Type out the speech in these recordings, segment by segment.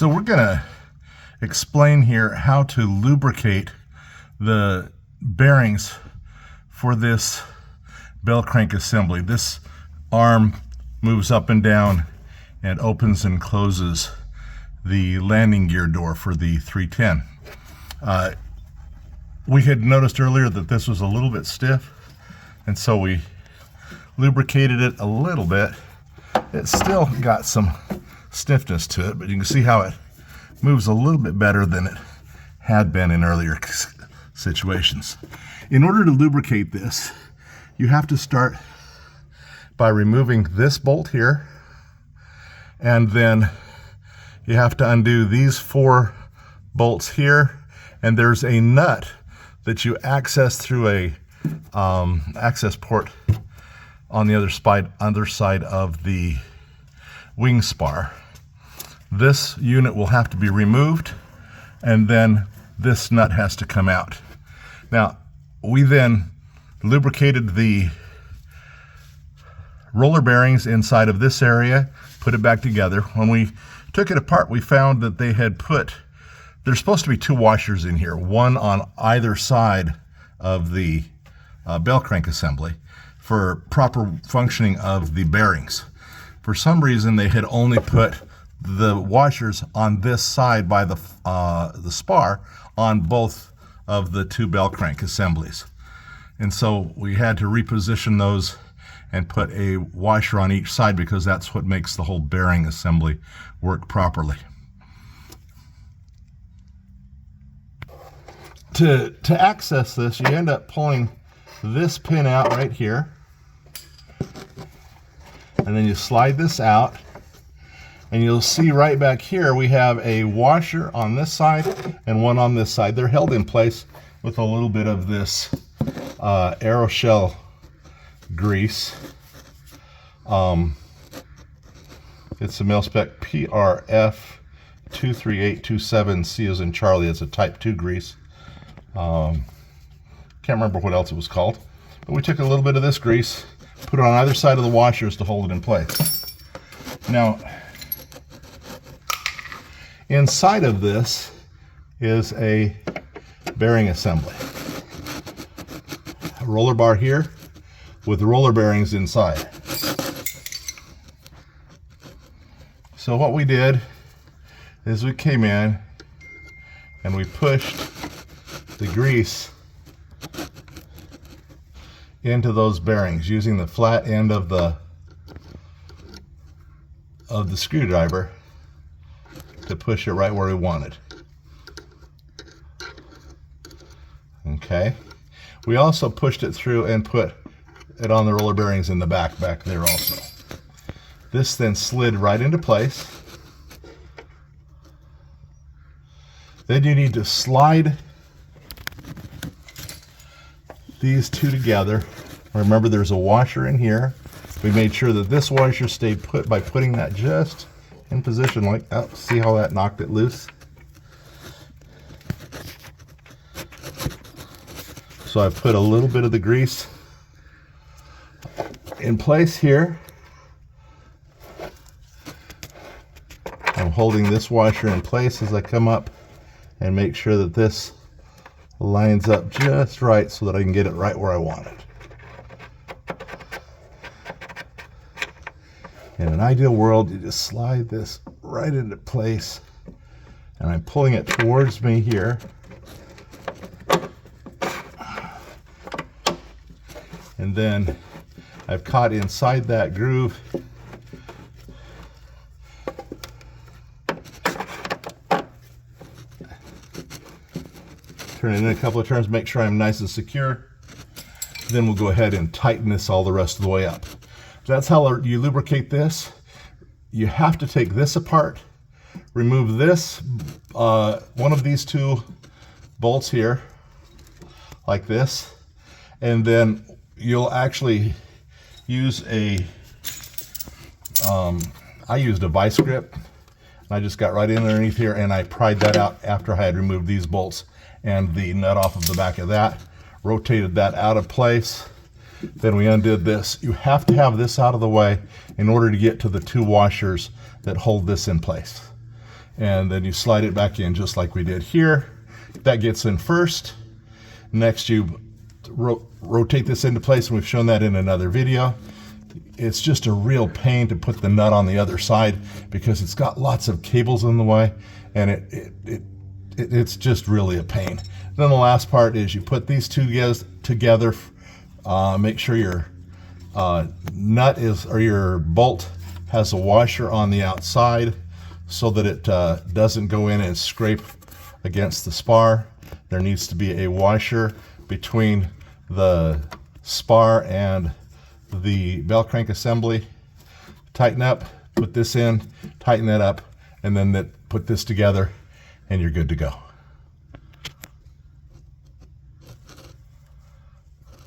So we're gonna explain here how to lubricate the bearings for this bell crank assembly. This arm moves up and down and opens and closes the landing gear door for the 310. We had noticed earlier that this was a little bit stiff, and so we lubricated it a little bit. It's still got some stiffness to it, but you can see how it moves a little bit better than it had been in earlier situations. In order to lubricate this, you have to start by removing this bolt here, and then you have to undo these 4 bolts here, and there's a nut that you access through a access port on the other side of the wing spar. This unit will have to be removed, and then this nut has to come out. Now, we then lubricated the roller bearings inside of this area, put it back together. When we took it apart, we found that they had there's supposed to be 2 washers in here, one on either side of the bell crank assembly for proper functioning of the bearings. For some reason, they had only put the washers on this side by the spar on both of the 2 bell crank assemblies. And so we had to reposition those and put a washer on each side, because that's what makes the whole bearing assembly work properly. To access this, you end up pulling this pin out right here, and then you slide this out, and you'll see right back here we have a washer on this side and one on this side. They're held in place with a little bit of this aeroshell grease. It's a mil-spec PRF 23827C as in Charlie. It's a type 2 grease. Can't remember what else it was called, but we took a little bit of this grease, put it on either side of the washers to hold it in place. Now, inside of this is a bearing assembly. A roller bar here with roller bearings inside. So what we did is we came in and we pushed the grease into those bearings using the flat end of the screwdriver to push it right where we wanted. Okay. We also pushed it through and put it on the roller bearings in the back there also. This then slid right into place. Then you need to slide these 2 together. Remember, there's a washer in here. We made sure that this washer stayed put by putting that just in position like that. See how that knocked it loose? So I put a little bit of the grease in place here. I'm holding this washer in place as I come up and make sure that this lines up just right so that I can get it right where I want it. In an ideal world, you just slide this right into place, and I'm pulling it towards me here. And then I've caught inside that groove. Turn it in a couple of turns, make sure I'm nice and secure. Then we'll go ahead and tighten this all the rest of the way up. That's how you lubricate this. You have to take this apart, remove this, one of these 2 bolts here, like this, and then you'll actually use I used a vice grip, and I just got right in underneath here and I pried that out after I had removed these bolts and the nut off of the back of that, rotated that out of place. Then we undid this. You have to have this out of the way in order to get to the 2 washers that hold this in place. and then you slide it back in just like we did here. That gets in first. Next you rotate this into place, and we've shown that in another video. It's just a real pain to put the nut on the other side because it's got lots of cables in the way, and it's just really a pain. Then the last part is you put these two together. Make sure your nut or your bolt has a washer on the outside so that it doesn't go in and scrape against the spar. There needs to be a washer between the spar and the bell crank assembly. Tighten up, put this in, tighten that up, and then put this together, and you're good to go.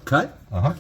Cut? Uh-huh.